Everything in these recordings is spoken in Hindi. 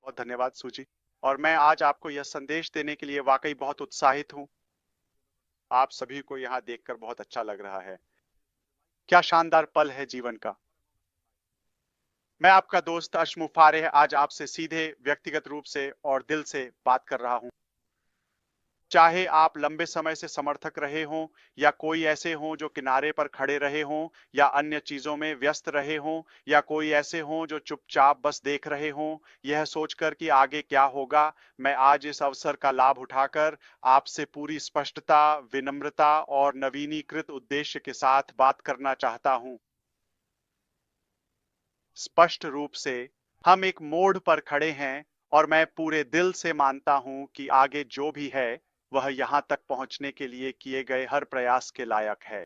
बहुत धन्यवाद सूजी। और मैं आज आपको यह संदेश देने के लिए वाकई बहुत उत्साहित हूँ। आप सभी को यहाँ देखकर बहुत अच्छा लग रहा है। क्या शानदार पल है जीवन का। मैं आपका दोस्त अशमुफ फारेह आज आपसे सीधे व्यक्तिगत रूप से और दिल से बात कर रहा हूँ। चाहे आप लंबे समय से समर्थक रहे हों या कोई ऐसे हों जो किनारे पर खड़े रहे हों या अन्य चीजों में व्यस्त रहे हों या कोई ऐसे हों जो चुपचाप बस देख रहे हों, यह सोचकर कि आगे क्या होगा, मैं आज इस अवसर का लाभ उठाकर आपसे पूरी स्पष्टता, विनम्रता और नवीनीकृत उद्देश्य के साथ बात करना चाहता हूं। स्पष्ट रूप से हम एक मोड़ पर खड़े हैं और मैं पूरे दिल से मानता हूं कि आगे जो भी है वह यहां तक पहुंचने के लिए किए गए हर प्रयास के लायक है।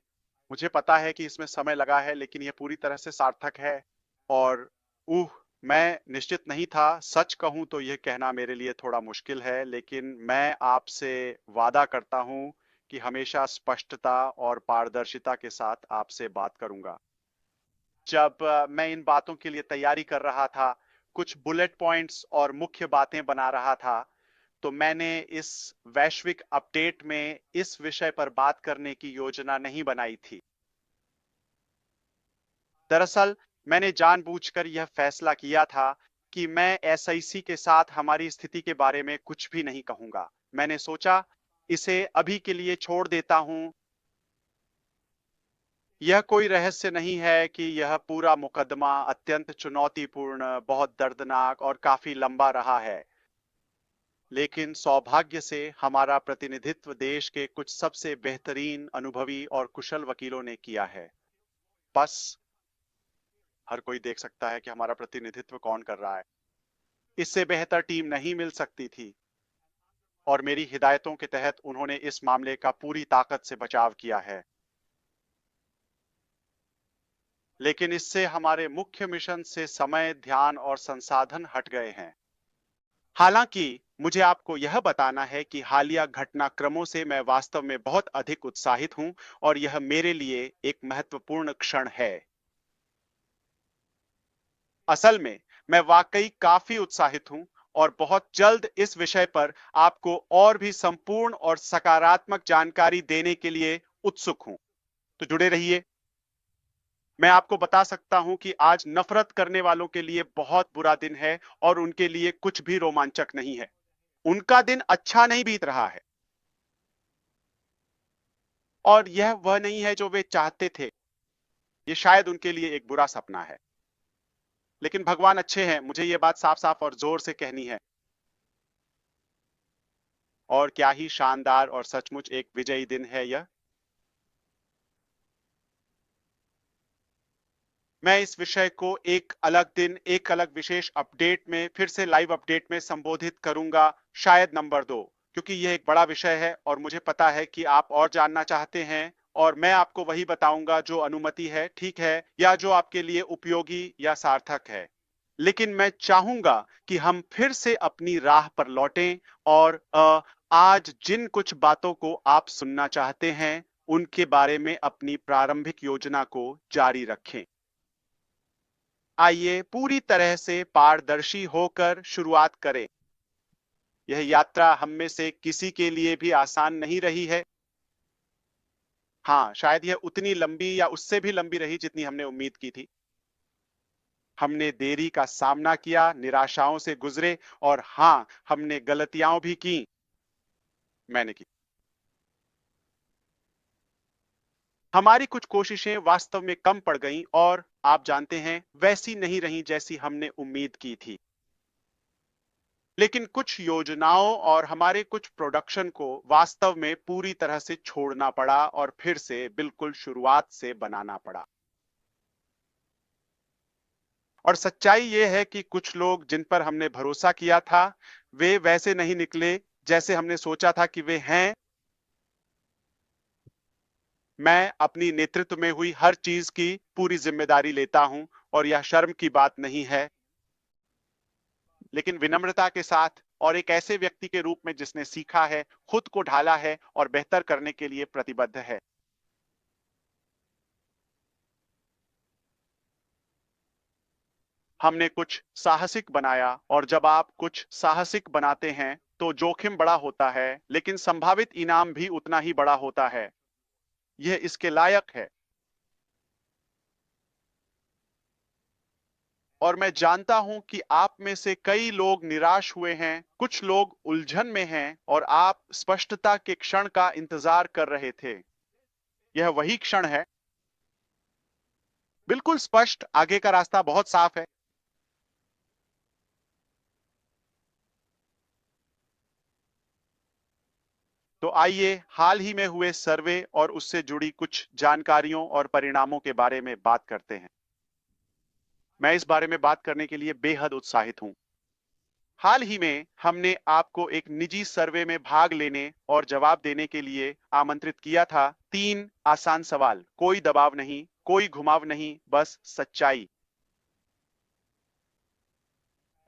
मुझे पता है कि इसमें समय लगा है लेकिन यह पूरी तरह से सार्थक है। और उह, मैं निश्चित नहीं था। सच कहूं तो यह कहना मेरे लिए थोड़ा मुश्किल है, लेकिन मैं आपसे वादा करता हूं कि हमेशा स्पष्टता और पारदर्शिता के साथ आपसे बात करूंगा। जब मैं इन बातों के लिए तैयारी कर रहा था, कुछ बुलेट पॉइंट्स और मुख्य बातें बना रहा था, तो मैंने इस वैश्विक अपडेट में इस विषय पर बात करने की योजना नहीं बनाई थी। दरअसल मैंने जानबूझकर यह फैसला किया था कि मैं एसआईसी के साथ हमारी स्थिति के बारे में कुछ भी नहीं कहूंगा। मैंने सोचा इसे अभी के लिए छोड़ देता हूं। यह कोई रहस्य नहीं है कि यह पूरा मुकदमा अत्यंत चुनौतीपूर्ण, बहुत दर्दनाक और काफी लंबा रहा है। लेकिन सौभाग्य से हमारा प्रतिनिधित्व देश के कुछ सबसे बेहतरीन, अनुभवी और कुशल वकीलों ने किया है। बस हर कोई देख सकता है कि हमारा प्रतिनिधित्व कौन कर रहा है। इससे बेहतर टीम नहीं मिल सकती थी और मेरी हिदायतों के तहत उन्होंने इस मामले का पूरी ताकत से बचाव किया है। लेकिन इससे हमारे मुख्य मिशन से समय, ध्यान और संसाधन हट गए हैं। हालांकि मुझे आपको यह बताना है कि हालिया घटनाक्रमों से मैं वास्तव में बहुत अधिक उत्साहित हूं और यह मेरे लिए एक महत्वपूर्ण क्षण है। असल में मैं वाकई काफी उत्साहित हूं और बहुत जल्द इस विषय पर आपको और भी संपूर्ण और सकारात्मक जानकारी देने के लिए उत्सुक हूं। तो जुड़े रहिए। मैं आपको बता सकता हूं कि आज नफरत करने वालों के लिए बहुत बुरा दिन है और उनके लिए कुछ भी रोमांचक नहीं है। उनका दिन अच्छा नहीं बीत रहा है और यह वह नहीं है जो वे चाहते थे। ये शायद उनके लिए एक बुरा सपना है। लेकिन भगवान अच्छे हैं, मुझे ये बात साफ साफ और जोर से कहनी है। और क्या ही शानदार और सचमुच एक विजयी दिन है यह। मैं इस विषय को एक अलग दिन, एक अलग विशेष अपडेट में, फिर से लाइव अपडेट में संबोधित करूंगा, शायद नंबर 2, क्योंकि यह एक बड़ा विषय है और मुझे पता है कि आप और जानना चाहते हैं और मैं आपको वही बताऊंगा जो अनुमति है, ठीक है, या जो आपके लिए उपयोगी या सार्थक है। लेकिन मैं चाहूंगा कि हम फिर से अपनी राह पर लौटें और आज जिन कुछ बातों को आप सुनना चाहते हैं उनके बारे में अपनी प्रारंभिक योजना को जारी रखें। आइए पूरी तरह से पारदर्शी होकर शुरुआत करें। यह यात्रा हम में से किसी के लिए भी आसान नहीं रही है। हाँ, शायद यह उतनी लंबी या उससे भी लंबी रही जितनी हमने उम्मीद की थी। हमने देरी का सामना किया, निराशाओं से गुजरे और हाँ, हमने गलतियां भी की। मैंने की। हमारी कुछ कोशिशें वास्तव में कम पड़ गईं और आप जानते हैं, वैसी नहीं रहीं जैसी हमने उम्मीद की थी। लेकिन कुछ योजनाओं और हमारे कुछ प्रोडक्शन को वास्तव में पूरी तरह से छोड़ना पड़ा और फिर से बिल्कुल शुरुआत से बनाना पड़ा। और सच्चाई ये है कि कुछ लोग जिन पर हमने भरोसा किया था, वे वैसे नहीं निकले जैसे हमने सोचा था कि वे हैं। मैं अपनी नेतृत्व में हुई हर चीज की पूरी जिम्मेदारी लेता हूं और यह शर्म की बात नहीं है, लेकिन विनम्रता के साथ और एक ऐसे व्यक्ति के रूप में जिसने सीखा है, खुद को ढाला है और बेहतर करने के लिए प्रतिबद्ध है। हमने कुछ साहसिक बनाया, और जब आप कुछ साहसिक बनाते हैं तो जोखिम बड़ा होता है, लेकिन संभावित इनाम भी उतना ही बड़ा होता है। यह इसके लायक है। और मैं जानता हूं कि आप में से कई लोग निराश हुए हैं, कुछ लोग उलझन में हैं, और आप स्पष्टता के क्षण का इंतजार कर रहे थे। यह वही क्षण है, बिल्कुल स्पष्ट, आगे का रास्ता बहुत साफ है। तो आइए हाल ही में हुए सर्वे और उससे जुड़ी कुछ जानकारियों और परिणामों के बारे में बात करते हैं। मैं इस बारे में बात करने के लिए बेहद उत्साहित हूं। हाल ही में हमने आपको एक निजी सर्वे में भाग लेने और जवाब देने के लिए आमंत्रित किया था। 3 आसान सवाल, कोई दबाव नहीं, कोई घुमाव नहीं, बस सच्चाई।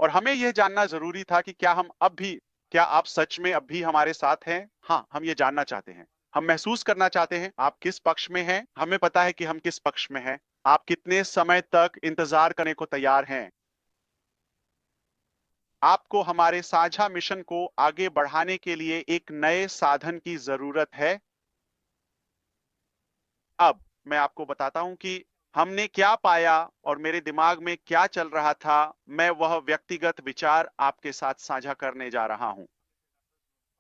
और हमें यह जानना जरूरी था कि क्या आप सच में अब भी हमारे साथ हैं? हाँ, हम ये जानना चाहते हैं। हम महसूस करना चाहते हैं आप किस पक्ष में हैं। हमें पता है कि हम किस पक्ष में हैं। आप कितने समय तक इंतजार करने को तैयार हैं? आपको हमारे साझा मिशन को आगे बढ़ाने के लिए एक नए साधन की जरूरत है। अब मैं आपको बताता हूं कि हमने क्या पाया और मेरे दिमाग में क्या चल रहा था। मैं वह व्यक्तिगत विचार आपके साथ साझा करने जा रहा हूं।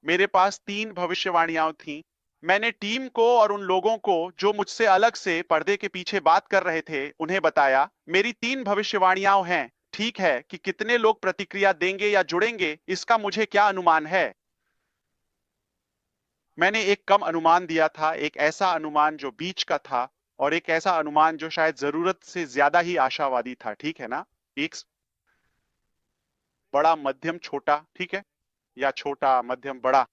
मेरे पास 3 भविष्यवाणियां थीं। मैंने टीम को और उन लोगों को जो मुझसे अलग से पर्दे के पीछे बात कर रहे थे, उन्हें बताया, मेरी 3 भविष्यवाणियां हैं। ठीक है कि कितने लोग प्रतिक्रिया देंगे या जुड़ेंगे, इसका मुझे क्या अनुमान है? मैंने एक कम अनुमान दिया था, एक ऐसा अनुमान जो बीच का था, और एक ऐसा अनुमान जो शायद जरूरत से ज्यादा ही आशावादी था। ठीक है ना? एक बड़ा, मध्यम, छोटा, ठीक है, या छोटा, मध्यम, बड़ा।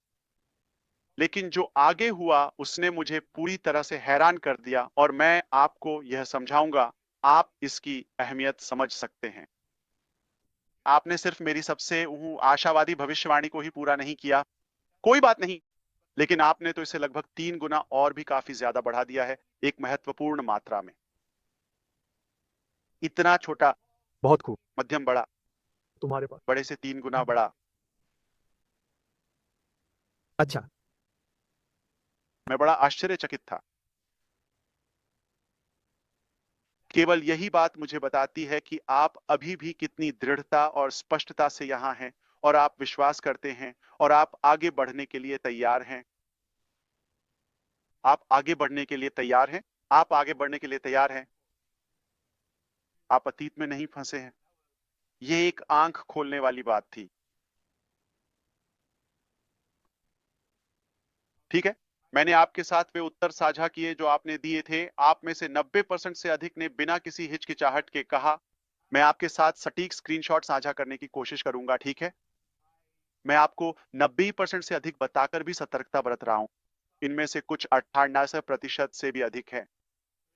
लेकिन जो आगे हुआ उसने मुझे पूरी तरह से हैरान कर दिया, और मैं आपको यह समझाऊंगा। आप इसकी अहमियत समझ सकते हैं। आपने सिर्फ मेरी सबसे आशावादी भविष्यवाणी को ही पूरा नहीं किया, कोई बात नहीं, लेकिन आपने तो इसे लगभग 3 गुना और भी काफी ज्यादा बढ़ा दिया है, एक महत्वपूर्ण मात्रा में। इतना छोटा, बहुत खूब। मध्यम, बड़ा, तुम्हारे पास। बड़े से 3 गुना बड़ा। अच्छा। मैं बड़ा आश्चर्यचकित था। केवल यही बात मुझे बताती है कि आप अभी भी कितनी दृढ़ता और स्पष्टता से यहां हैं, और आप विश्वास करते हैं, और आप आगे बढ़ने के लिए तैयार हैं। आप आगे बढ़ने के लिए तैयार हैं। आप आगे बढ़ने के लिए तैयार हैं। आप अतीत में नहीं फंसे हैं। यह एक आंख खोलने वाली बात थी। ठीक है, मैंने आपके साथ वे उत्तर साझा किए जो आपने दिए थे। आप में से 90% से अधिक ने बिना किसी हिचकिचाहट के कहा। मैं आपके साथ सटीक स्क्रीनशॉट साझा करने की कोशिश करूंगा, ठीक है? मैं आपको 90% से अधिक बताकर भी सतर्कता बरत रहा हूं। इनमें से कुछ 98% से भी अधिक है।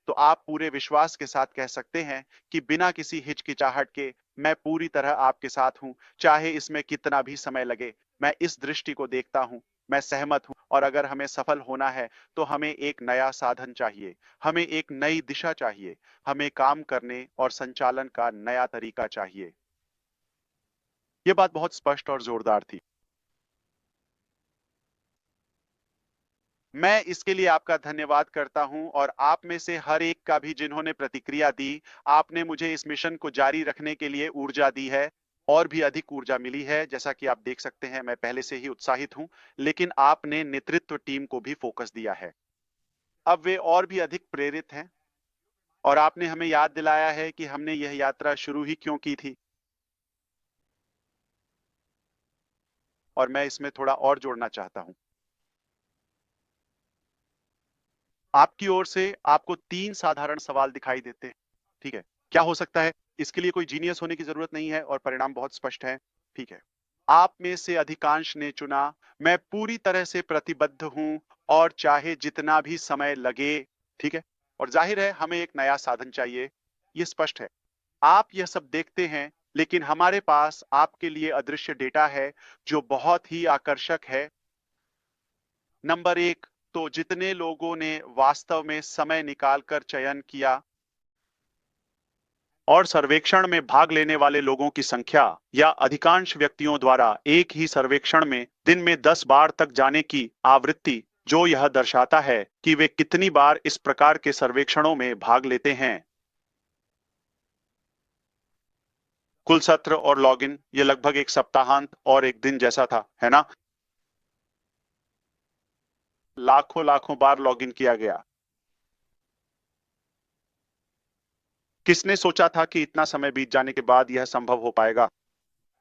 तो आप पूरे विश्वास के साथ कह सकते हैं कि बिना किसी हिचकिचाहट के, मैं पूरी तरह आपके साथ हूं, चाहे इसमें कितना भी समय लगे। मैं इस दृष्टि को देखता हूं, मैं सहमत हूं, और अगर हमें सफल होना है तो हमें एक नया साधन चाहिए, हमें एक नई दिशा चाहिए, हमें काम करने और संचालन का नया तरीका चाहिए। यह बात बहुत स्पष्ट और जोरदार थी। मैं इसके लिए आपका धन्यवाद करता हूं, और आप में से हर एक का भी जिन्होंने प्रतिक्रिया दी। आपने मुझे इस मिशन को जारी रखने के लिए ऊर्जा दी है, और भी अधिक ऊर्जा मिली है। जैसा कि आप देख सकते हैं, मैं पहले से ही उत्साहित हूं, लेकिन आपने नेतृत्व टीम को भी फोकस दिया है। अब वे और भी अधिक प्रेरित हैं, और आपने हमें याद दिलाया है कि हमने यह यात्रा शुरू ही क्यों की थी। और मैं इसमें थोड़ा और जोड़ना चाहता हूं। आपकी ओर से आपको 3 साधारण सवाल दिखाई देते हैं। ठीक है, क्या हो सकता है? इसके लिए कोई जीनियस होने की जरूरत नहीं है, और परिणाम बहुत स्पष्ट है। ठीक है, आप में से अधिकांश ने चुना, मैं पूरी तरह से प्रतिबद्ध हूं, और चाहे जितना भी समय लगे। ठीक है, और जाहिर है हमें एक नया साधन चाहिए। यह स्पष्ट है। आप यह सब देखते हैं, लेकिन हमारे पास आपके लिए अदृश्य डेटा है जो बहुत ही आकर्षक है। नंबर 1, तो जितने लोगों ने वास्तव में समय निकालकर चयन किया, और सर्वेक्षण में भाग लेने वाले लोगों की संख्या या अधिकांश व्यक्तियों द्वारा एक ही सर्वेक्षण में दिन में 10 बार तक जाने की आवृत्ति, जो यह दर्शाता है कि वे कितनी बार इस प्रकार के सर्वेक्षणों में भाग लेते हैं। कुल सत्र और लॉगिन, ये लगभग एक सप्ताहांत और एक दिन जैसा था, है ना? लाखों लाखों बार लॉगिन किया गया। किसने सोचा था कि इतना समय बीत जाने के बाद यह संभव हो पाएगा?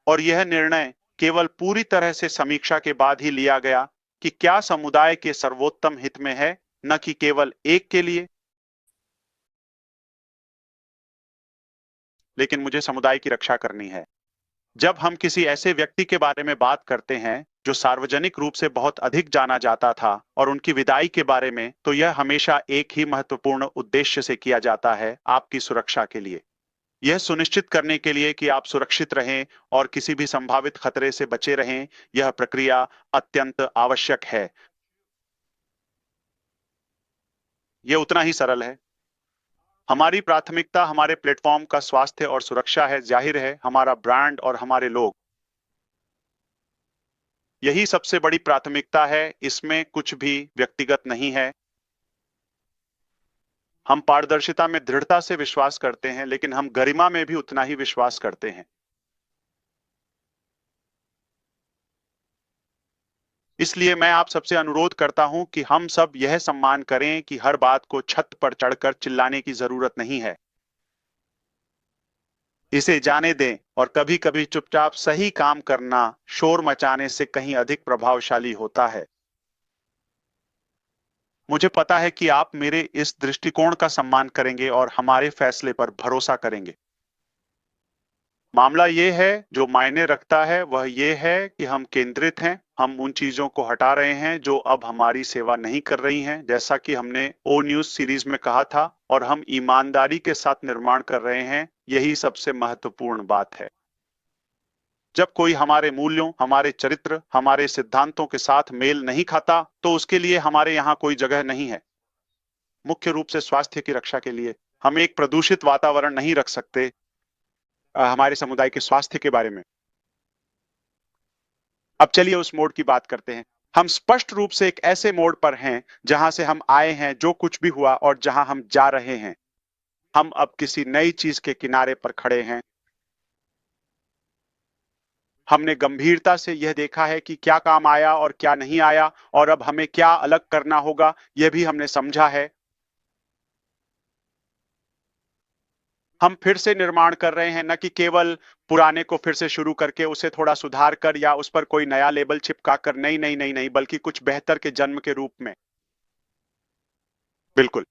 और यह निर्णय केवल पूरी तरह से समीक्षा के बाद ही लिया गया कि क्या समुदाय के सर्वोत्तम हित में है, न कि केवल एक के लिए। लेकिन मुझे समुदाय की रक्षा करनी है। जब हम किसी ऐसे व्यक्ति के बारे में बात करते हैं जो सार्वजनिक रूप से बहुत अधिक जाना जाता था और उनकी विदाई के बारे में, तो यह हमेशा एक ही महत्वपूर्ण उद्देश्य से किया जाता है, आपकी सुरक्षा के लिए। यह सुनिश्चित करने के लिए कि आप सुरक्षित रहें और किसी भी संभावित खतरे से बचे रहें, यह प्रक्रिया अत्यंत आवश्यक है। यह उतना ही सरल है। हमारी प्राथमिकता हमारे प्लेटफॉर्म का स्वास्थ्य और सुरक्षा है, जाहिर है हमारा ब्रांड और हमारे लोग। यही सबसे बड़ी प्राथमिकता है, इसमें कुछ भी व्यक्तिगत नहीं है। हम पारदर्शिता में दृढ़ता से विश्वास करते हैं, लेकिन हम गरिमा में भी उतना ही विश्वास करते हैं। इसलिए मैं आप सबसे अनुरोध करता हूं कि हम सब यह सम्मान करें कि हर बात को छत पर चढ़कर चिल्लाने की जरूरत नहीं है। इसे जाने दें, और कभी-कभी चुपचाप सही काम करना शोर मचाने से कहीं अधिक प्रभावशाली होता है। मुझे पता है कि आप मेरे इस दृष्टिकोण का सम्मान करेंगे और हमारे फैसले पर भरोसा करेंगे। मामला ये है, जो मायने रखता है वह ये है कि हम केंद्रित हैं। हम उन चीजों को हटा रहे हैं जो अब हमारी सेवा नहीं कर रही हैं, जैसा कि हमने ओ न्यूज सीरीज में कहा था, और हम ईमानदारी के साथ निर्माण कर रहे हैं। यही सबसे महत्वपूर्ण बात है। जब कोई हमारे मूल्यों, हमारे चरित्र, हमारे सिद्धांतों के साथ मेल नहीं खाता, तो उसके लिए हमारे यहाँ कोई जगह नहीं है। मुख्य रूप से स्वास्थ्य की रक्षा के लिए हम एक प्रदूषित वातावरण नहीं रख सकते। हमारे समुदाय के स्वास्थ्य के बारे में अब चलिए उस मोड की बात करते हैं। हम स्पष्ट रूप से एक ऐसे मोड पर हैं जहां से हम आए हैं, जो कुछ भी हुआ, और जहां हम जा रहे हैं। हम अब किसी नई चीज के किनारे पर खड़े हैं। हमने गंभीरता से यह देखा है कि क्या काम आया और क्या नहीं आया, और अब हमें क्या अलग करना होगा, यह भी हमने समझा है। हम फिर से निर्माण कर रहे हैं, न कि केवल पुराने को फिर से शुरू करके उसे थोड़ा सुधार कर या उस पर कोई नया लेबल चिपका कर। नहीं नहीं नहीं नहीं, बल्कि कुछ बेहतर के जन्म के रूप में। बिल्कुल।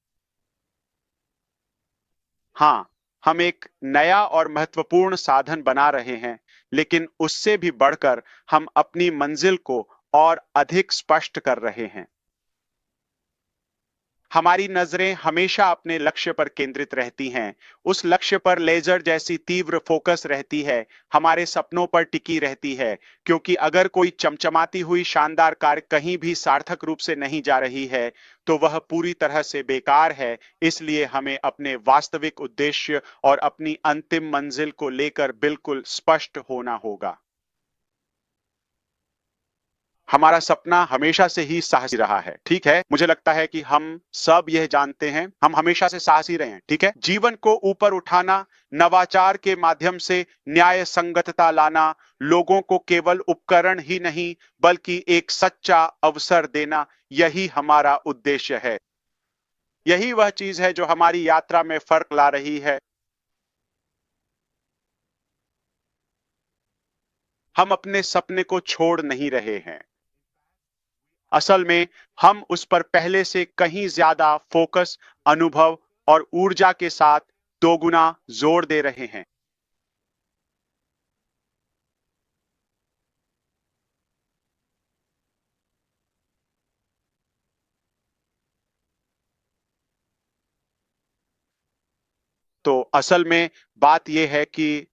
हाँ, हम एक नया और महत्वपूर्ण साधन बना रहे हैं, लेकिन उससे भी बढ़कर हम अपनी मंजिल को और अधिक स्पष्ट कर रहे हैं। हमारी नजरें हमेशा अपने लक्ष्य पर केंद्रित रहती हैं। उस लक्ष्य पर लेजर जैसी तीव्र फोकस रहती है, हमारे सपनों पर टिकी रहती है, क्योंकि अगर कोई चमचमाती हुई शानदार कार कहीं भी सार्थक रूप से नहीं जा रही है, तो वह पूरी तरह से बेकार है। इसलिए हमें अपने वास्तविक उद्देश्य और अपनी अंतिम मंजिल को लेकर बिल्कुल स्पष्ट होना होगा। हमारा सपना हमेशा से ही साहसी रहा है, ठीक है? मुझे लगता है कि हम सब यह जानते हैं, हम हमेशा से साहसी रहे हैं, ठीक है? जीवन को ऊपर उठाना, नवाचार के माध्यम से न्याय संगतता लाना, लोगों को केवल उपकरण ही नहीं बल्कि एक सच्चा अवसर देना, यही हमारा उद्देश्य है। यही वह चीज है जो हमारी यात्रा में फर्क ला रही है। हम अपने सपने को छोड़ नहीं रहे हैं। असल में हम उस पर पहले से कहीं ज्यादा फोकस, अनुभव और ऊर्जा के साथ दोगुना जोर दे रहे हैं। तो असल में बात यह है कि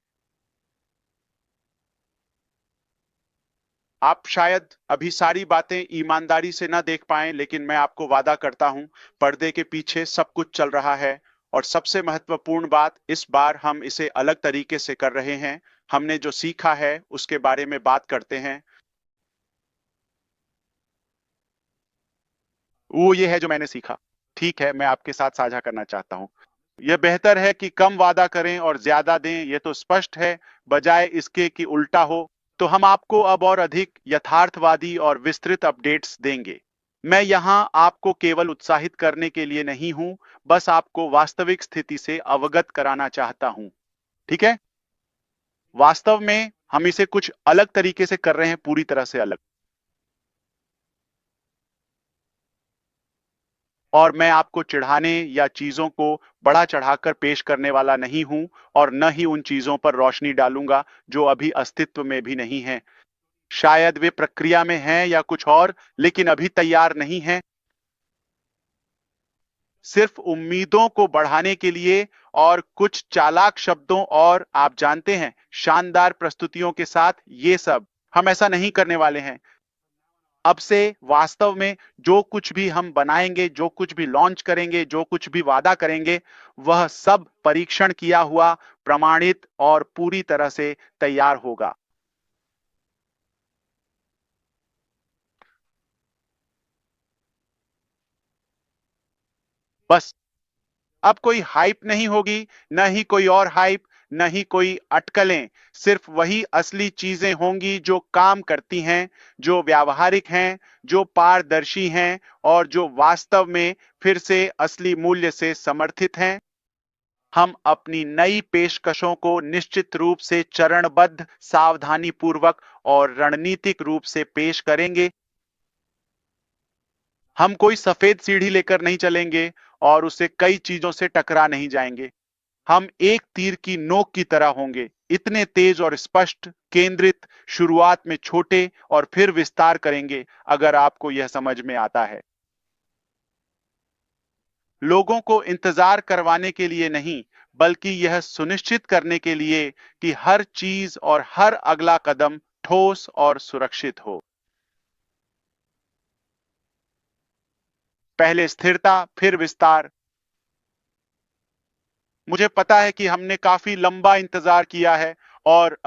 आप शायद अभी सारी बातें ईमानदारी से ना देख पाएं, लेकिन मैं आपको वादा करता हूं, पर्दे के पीछे सब कुछ चल रहा है, और सबसे महत्वपूर्ण बात, इस बार हम इसे अलग तरीके से कर रहे हैं। हमने जो सीखा है उसके बारे में बात करते हैं। वो ये है जो मैंने सीखा। ठीक है, मैं आपके साथ साझा करना चाहता हूं। यह बेहतर है कि कम वादा करें और ज्यादा दें, यह तो स्पष्ट है, बजाय इसके कि उल्टा हो। तो हम आपको अब और अधिक यथार्थवादी और विस्तृत अपडेट्स देंगे। मैं यहां आपको केवल उत्साहित करने के लिए नहीं हूं, बस आपको वास्तविक स्थिति से अवगत कराना चाहता हूं। ठीक है? वास्तव में हम इसे कुछ अलग तरीके से कर रहे हैं, पूरी तरह से अलग। और मैं आपको चिढ़ाने या चीजों को बढ़ा चढ़ाकर पेश करने वाला नहीं हूं, और न ही उन चीजों पर रोशनी डालूंगा जो अभी अस्तित्व में भी नहीं हैं। शायद वे प्रक्रिया में हैं या कुछ और, लेकिन अभी तैयार नहीं हैं। सिर्फ उम्मीदों को बढ़ाने के लिए और कुछ चालाक शब्दों और, आप जानते हैं, शानदार प्रस्तुतियों के साथ, ये सब हम ऐसा नहीं करने वाले हैं। अब से वास्तव में जो कुछ भी हम बनाएंगे, जो कुछ भी लॉन्च करेंगे, जो कुछ भी वादा करेंगे, वह सब परीक्षण किया हुआ, प्रमाणित और पूरी तरह से तैयार होगा। बस अब कोई हाइप नहीं होगी, न ही कोई और हाइप, न ही कोई अटकलें। सिर्फ वही असली चीजें होंगी जो काम करती हैं, जो व्यावहारिक हैं, जो पारदर्शी हैं, और जो वास्तव में फिर से असली मूल्य से समर्थित हैं। हम अपनी नई पेशकशों को निश्चित रूप से चरणबद्ध, सावधानीपूर्वक और रणनीतिक रूप से पेश करेंगे। हम कोई सफेद सीढ़ी लेकर नहीं चलेंगे और उससे कई चीजों से टकरा नहीं जाएंगे। हम एक तीर की नोक की तरह होंगे, इतने तेज और स्पष्ट, केंद्रित, शुरुआत में छोटे और फिर विस्तार करेंगे, अगर आपको यह समझ में आता है। लोगों को इंतजार करवाने के लिए नहीं, बल्कि यह सुनिश्चित करने के लिए कि हर चीज और हर अगला कदम ठोस और सुरक्षित हो। पहले स्थिरता, फिर विस्तार। मुझे पता है कि हमने काफी लंबा इंतजार किया है, और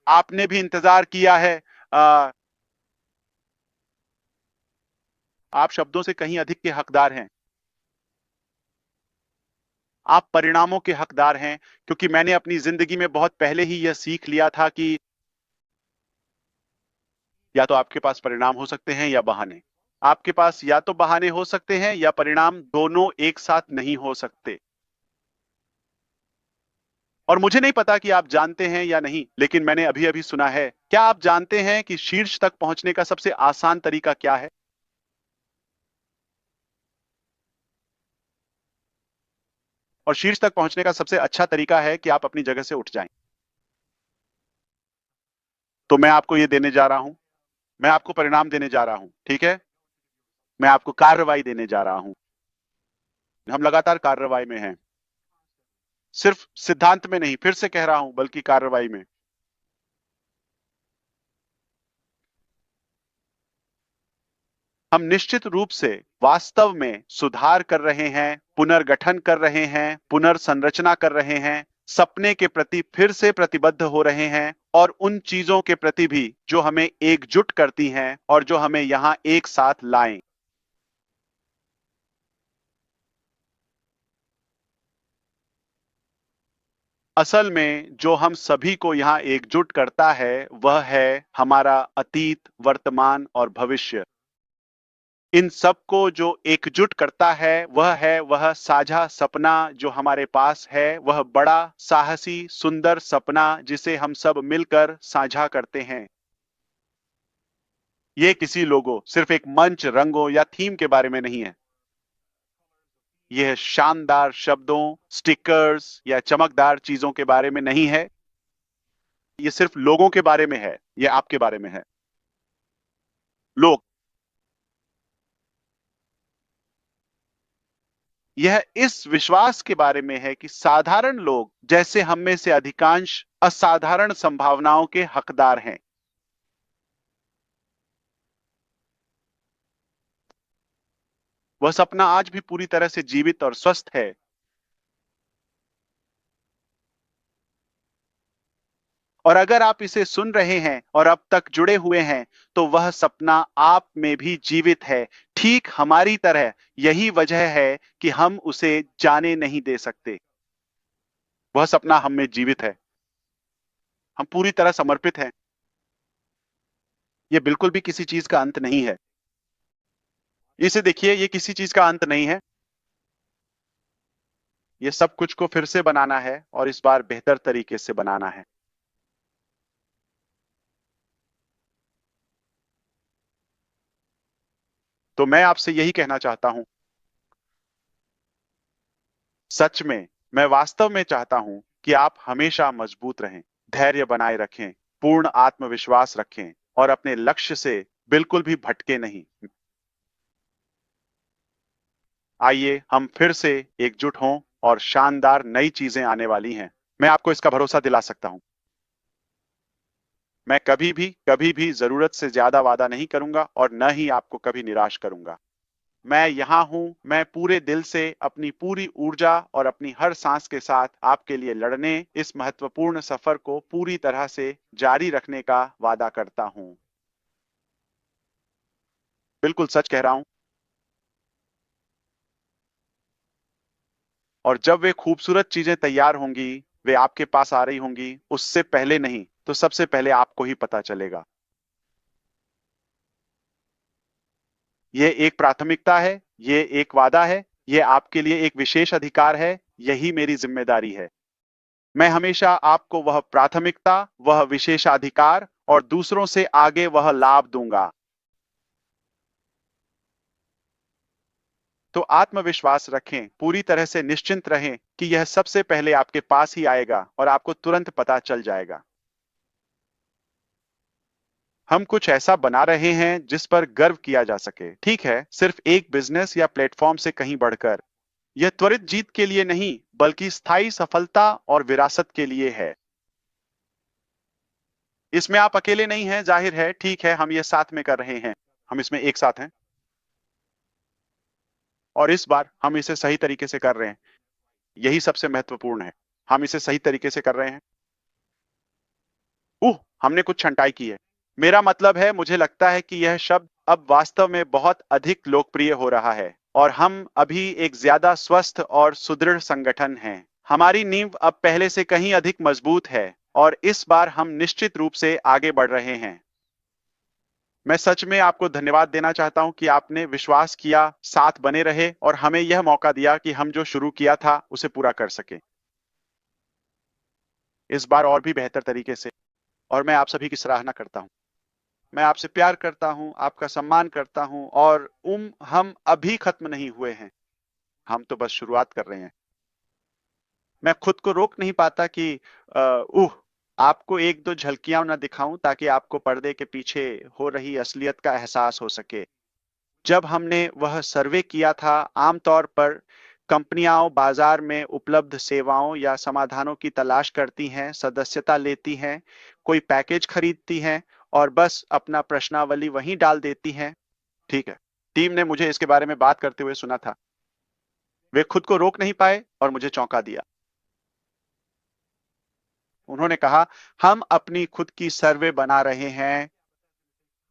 आपने भी इंतजार किया है। अ, आप शब्दों से कहीं अधिक के हकदार हैं। आप परिणामों के हकदार हैं, क्योंकि मैंने अपनी जिंदगी में बहुत पहले ही यह सीख लिया था कि या तो आपके पास परिणाम हो सकते हैं या बहाने। आपके पास या तो बहाने हो सकते हैं या परिणाम, दोनों एक साथ नहीं हो सकते। और मुझे नहीं पता कि आप जानते हैं या नहीं, लेकिन मैंने अभी अभी सुना है। क्या आप जानते हैं कि शीर्ष तक पहुंचने का सबसे आसान तरीका क्या है? और शीर्ष तक पहुंचने का सबसे अच्छा तरीका है कि आप अपनी जगह से उठ जाएं। तो मैं आपको ये देने जा रहा हूं। मैं आपको परिणाम देने जा रहा हूं, ठीक है? मैं आपको कार्रवाई देने जा रहा हूं। हम लगातार कार्रवाई में हैं। सिर्फ सिद्धांत में नहीं, फिर से कह रहा हूं, बल्कि कार्रवाई में। हम निश्चित रूप से वास्तव में सुधार कर रहे हैं, पुनर्गठन कर रहे हैं, पुनर्संरचना कर रहे हैं, सपने के प्रति फिर से प्रतिबद्ध हो रहे हैं, और उन चीजों के प्रति भी जो हमें एकजुट करती हैं और जो हमें यहां एक साथ लाएं। असल में जो हम सभी को यहाँ एकजुट करता है, वह है हमारा अतीत, वर्तमान और भविष्य। इन सबको जो एकजुट करता है, वह साझा सपना जो हमारे पास है, वह बड़ा, साहसी, सुंदर सपना जिसे हम सब मिलकर साझा करते हैं। ये किसी लोगों, सिर्फ एक मंच, रंगों या थीम के बारे में नहीं है। यह शानदार शब्दों, स्टिकर्स या चमकदार चीजों के बारे में नहीं है। ये सिर्फ लोगों के बारे में है। यह आपके बारे में है। लोग। यह इस विश्वास के बारे में है कि साधारण लोग जैसे हम में से अधिकांश असाधारण संभावनाओं के हकदार हैं। वह सपना आज भी पूरी तरह से जीवित और स्वस्थ है। और अगर आप इसे सुन रहे हैं और अब तक जुड़े हुए हैं, तो वह सपना आप में भी जीवित है, ठीक हमारी तरह। यही वजह है कि हम उसे जाने नहीं दे सकते। वह सपना हम में जीवित है। हम पूरी तरह समर्पित हैं। यह बिल्कुल भी किसी चीज का अंत नहीं है। इसे देखिए, ये किसी चीज का अंत नहीं है। ये सब कुछ को फिर से बनाना है और इस बार बेहतर तरीके से बनाना है। तो मैं आपसे यही कहना चाहता हूं। सच में, मैं वास्तव में चाहता हूं कि आप हमेशा मजबूत रहें, धैर्य बनाए रखें, पूर्ण आत्मविश्वास रखें और अपने लक्ष्य से बिल्कुल भी भटके नहीं। आइए हम फिर से एकजुट हों और शानदार नई चीजें आने वाली हैं। मैं आपको इसका भरोसा दिला सकता हूं। मैं कभी भी जरूरत से ज्यादा वादा नहीं करूंगा और न ही आपको कभी निराश करूंगा। मैं यहाँ हूँ। मैं पूरे दिल से, अपनी पूरी ऊर्जा और अपनी हर सांस के साथ आपके लिए लड़ने, इस महत्वपूर्ण सफर को पूरी तरह से जारी रखने का वादा करता हूँ। बिल्कुल सच कह रहा हूँ। और जब वे खूबसूरत चीजें तैयार होंगी, वे आपके पास आ रही होंगी, उससे पहले नहीं तो सबसे पहले आपको ही पता चलेगा। ये एक प्राथमिकता है, ये एक वादा है, ये आपके लिए एक विशेष अधिकार है। यही मेरी जिम्मेदारी है। मैं हमेशा आपको वह प्राथमिकता, वह विशेषाधिकार और दूसरों से आगे वह लाभ दूंगा। तो आत्मविश्वास रखें, पूरी तरह से निश्चिंत रहें कि यह सबसे पहले आपके पास ही आएगा और आपको तुरंत पता चल जाएगा। हम कुछ ऐसा बना रहे हैं जिस पर गर्व किया जा सके, ठीक है, सिर्फ एक बिजनेस या प्लेटफॉर्म से कहीं बढ़कर। यह त्वरित जीत के लिए नहीं, बल्कि स्थायी सफलता और विरासत के लिए है। इसमें आप अकेले नहीं हैं, जाहिर है, ठीक है, हम ये साथ में कर रहे हैं। हम इसमें एक साथ हैं और इस बार हम इसे सही तरीके से कर रहे हैं। यही सबसे महत्वपूर्ण है। हम इसे सही तरीके से कर रहे हैं। हमने कुछ छंटाई की है। मेरा मतलब है, मुझे लगता है कि यह शब्द अब वास्तव में बहुत अधिक लोकप्रिय हो रहा है और हम अभी एक ज्यादा स्वस्थ और सुदृढ़ संगठन हैं। हमारी नींव अब पहले से कहीं अधिक मजबूत है और इस बार हम निश्चित रूप से आगे बढ़ रहे हैं। मैं सच में आपको धन्यवाद देना चाहता हूं कि आपने विश्वास किया, साथ बने रहे और हमें यह मौका दिया कि हम जो शुरू किया था उसे पूरा कर सके, इस बार और भी बेहतर तरीके से। और मैं आप सभी की सराहना करता हूं। मैं आपसे प्यार करता हूं, आपका सम्मान करता हूं और हम अभी खत्म नहीं हुए हैं। हम तो बस शुरुआत कर रहे हैं। मैं खुद को रोक नहीं पाता कि अ, उह आपको एक दो झलकियां ना दिखाऊं ताकि आपको पर्दे के पीछे हो रही असलियत का एहसास हो सके। जब हमने वह सर्वे किया था, आमतौर पर कंपनियां बाजार में उपलब्ध सेवाओं या समाधानों की तलाश करती हैं, सदस्यता लेती हैं, कोई पैकेज खरीदती हैं और बस अपना प्रश्नावली वहीं डाल देती हैं। ठीक है, टीम ने मुझे इसके बारे में बात करते हुए सुना था। वे खुद को रोक नहीं पाए और मुझे चौंका दिया। उन्होंने कहा, हम अपनी खुद की सर्वे बना रहे हैं।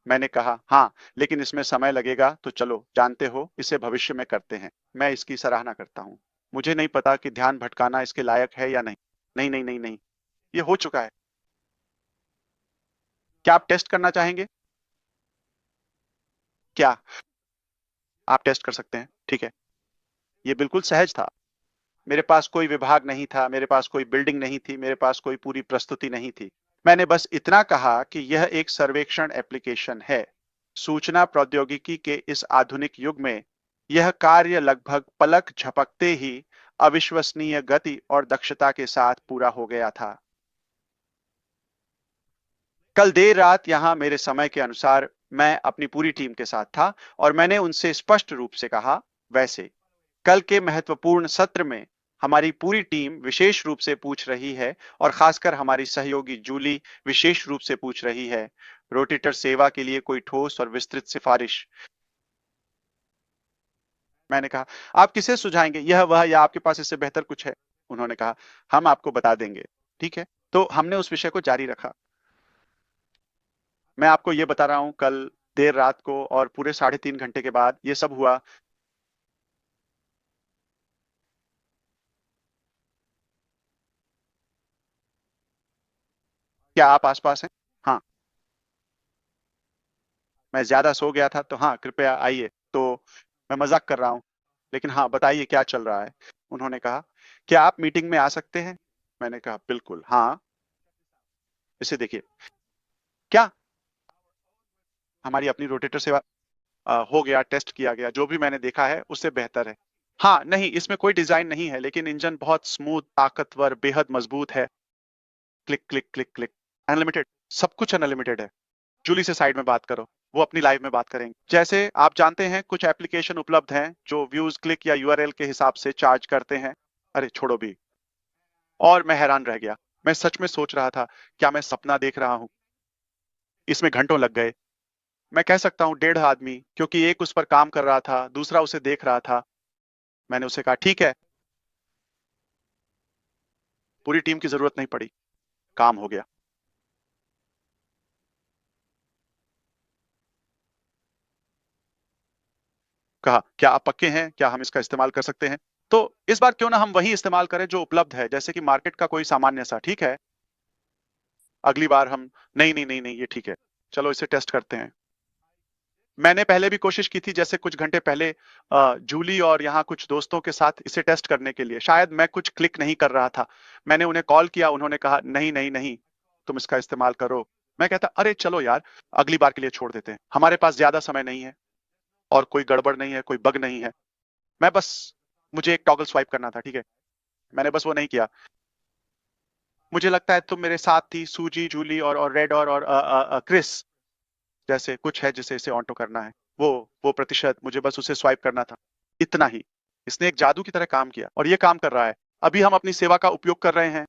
मैंने कहा, हाँ, लेकिन इसमें समय लगेगा, तो चलो, जानते हो, इसे भविष्य में करते हैं। मैं इसकी सराहना करता हूँ। मुझे नहीं पता कि ध्यान भटकाना इसके लायक है या नहीं। नहीं नहीं नहीं नहीं, ये हो चुका है। क्या आप टेस्ट करना चाहेंगे? क्या आप टेस्ट कर सकते हैं? ठीक है। ये बिल्कुल सहज था। मेरे पास कोई विभाग नहीं था, मेरे पास कोई बिल्डिंग नहीं थी, मेरे पास कोई पूरी प्रस्तुति नहीं थी। मैंने बस इतना कहा कि यह एक सर्वेक्षण एप्लीकेशन है। सूचना प्रौद्योगिकी के इस आधुनिक युग में यह कार्य लगभग पलक झपकते ही अविश्वसनीय गति और दक्षता के साथ पूरा हो गया था। कल देर रात यहां मेरे समय के अनुसार मैं अपनी पूरी टीम के साथ था और मैंने उनसे स्पष्ट रूप से कहा, वैसे कल के महत्वपूर्ण सत्र में हमारी पूरी टीम विशेष रूप से पूछ रही है और खासकर हमारी सहयोगी जूली विशेष रूप से पूछ रही है, रोटेटर सेवा के लिए कोई ठोस और विस्तृत सिफारिश। मैंने कहा, आप किसे सुझाएंगे, यह वह या आपके पास इससे बेहतर कुछ है? उन्होंने कहा, हम आपको बता देंगे। ठीक है, तो हमने उस विषय को जारी रखा। मैं आपको ये बता रहा हूं, कल देर रात को और पूरे 3.5 घंटे के बाद ये सब हुआ। क्या आप आसपास हैं? हाँ। मैं ज्यादा सो गया था, तो हाँ कृपया आइए। तो मैं मजाक कर रहा हूँ, लेकिन हाँ बताइए क्या चल रहा है। उन्होंने कहा, क्या आप मीटिंग में आ सकते हैं? मैंने कहा बिल्कुल हाँ। इसे देखिए। क्या? हमारी अपनी रोटेटर सेवा हो गया, टेस्ट किया गया, जो भी मैंने देखा है उससे बेहतर है। हाँ नहीं, इसमें कोई डिजाइन नहीं है, लेकिन इंजन बहुत स्मूथ, ताकतवर, बेहद मजबूत है। Click click click click. Unlimited, सब कुछ अनलिमिटेड है। जूली से साइड में बात करो, वो अपनी लाइव में बात करेंगे। जैसे आप जानते हैं, कुछ एप्लीकेशन उपलब्ध हैं जो व्यूज, क्लिक या यूआरएल के हिसाब से चार्ज करते हैं। अरे छोड़ो भी। और मैं हैरान रह गया। मैं सच में सोच रहा था, क्या मैं सपना देख रहा हूँ? इसमें घंटों लग गए। मैं कह सकता हूँ 1.5 आदमी, क्योंकि एक उस पर काम कर रहा था, दूसरा उसे देख रहा था। मैंने उसे कहा ठीक है। पूरी टीम की जरूरत नहीं पड़ी, काम हो गया। कहा, क्या आप पक्के हैं? क्या हम इसका इस्तेमाल कर सकते हैं? तो इस बार क्यों ना हम वही इस्तेमाल करें जो उपलब्ध है, जैसे कि मार्केट का कोई सामान्य सा, ठीक है? अगली बार हम, नहीं नहीं नहीं नहीं, ये ठीक है, चलो इसे टेस्ट करते हैं। मैंने पहले भी कोशिश की थी, जैसे कुछ घंटे पहले जूली और यहाँ कुछ दोस्तों के साथ इसे टेस्ट करने के लिए। शायद मैं कुछ क्लिक नहीं कर रहा था। मैंने उन्हें कॉल किया, उन्होंने कहा नहीं नहीं नहीं, तुम इसका इस्तेमाल करो। मैं कहता अरे चलो यार, अगली बार के लिए छोड़ देते हैं, हमारे पास ज्यादा समय नहीं है और कोई गड़बड़ नहीं है, कोई बग नहीं है। मैं बस, मुझे एक टॉगल स्वाइप करना था, ठीक है? मैंने बस वो नहीं किया। मुझे लगता है तुम मेरे साथ थी, सूजी, जूली और रेड और क्रिस। जैसे कुछ है जिसे इसे ऑटो करना है, वो प्रतिशत, मुझे बस उसे स्वाइप करना था, इतना ही। इसने एक जादू की तरह काम किया और ये काम कर रहा है। अभी हम अपनी सेवा का उपयोग कर रहे हैं,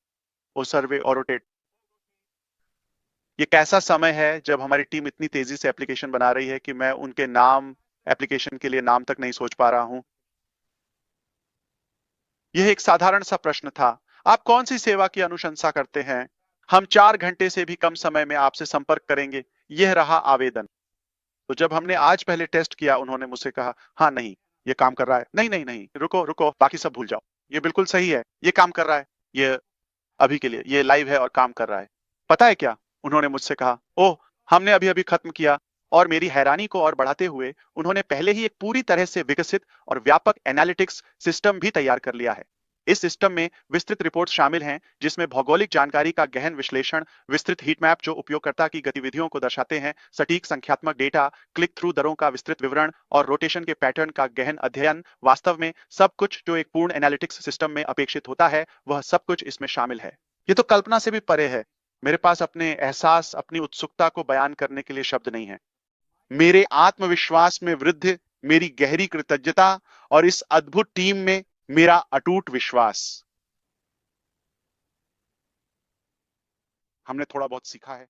वो सर्वे और रोटेट। ये कैसा समय है जब हमारी टीम इतनी तेजी से एप्लीकेशन बना रही है कि मैं उनके नाम, एप्लीकेशन के लिए नाम तक नहीं सोच पा रहा हूं। यह एक साधारण सा प्रश्न था, आप कौन सी सेवा की अनुशंसा करते हैं? हम 4 घंटे से भी कम समय में आपसे संपर्क करेंगे। यह रहा आवेदन। तो जब हमने आज पहले टेस्ट किया, उन्होंने मुझसे कहा, हाँ नहीं, ये काम कर रहा है। नहीं नहीं नहीं, रुको रुको, बाकी सब भूल जाओ। ये बिल्कुल सही है, ये काम कर रहा है। ये अभी के लिए ये लाइव है और काम कर रहा है। पता है क्या? उन्होंने मुझसे कहा, ओह, हमने अभी अभी खत्म किया। और मेरी हैरानी को और बढ़ाते हुए, उन्होंने पहले ही एक पूरी तरह से विकसित और व्यापक एनालिटिक्स सिस्टम भी तैयार कर लिया है। इस सिस्टम में विस्तृत रिपोर्ट शामिल हैं, जिसमें भौगोलिक जानकारी का गहन विश्लेषण, विस्तृत हीट मैप जो उपयोगकर्ता की गतिविधियों को दर्शाते हैं, सटीक संख्यात्मक डेटा, क्लिक थ्रू दरों का विस्तृत विवरण और रोटेशन के पैटर्न का गहन अध्ययन। वास्तव में सब कुछ जो एक पूर्ण एनालिटिक्स सिस्टम में अपेक्षित होता है, वह सब कुछ इसमें शामिल है। ये तो कल्पना से भी परे है। मेरे पास अपने एहसास, अपनी उत्सुकता को बयान करने के लिए शब्द नहीं है। मेरे आत्मविश्वास में वृद्धि, मेरी गहरी कृतज्ञता और इस अद्भुत टीम में मेरा अटूट विश्वास। हमने थोड़ा बहुत सीखा है।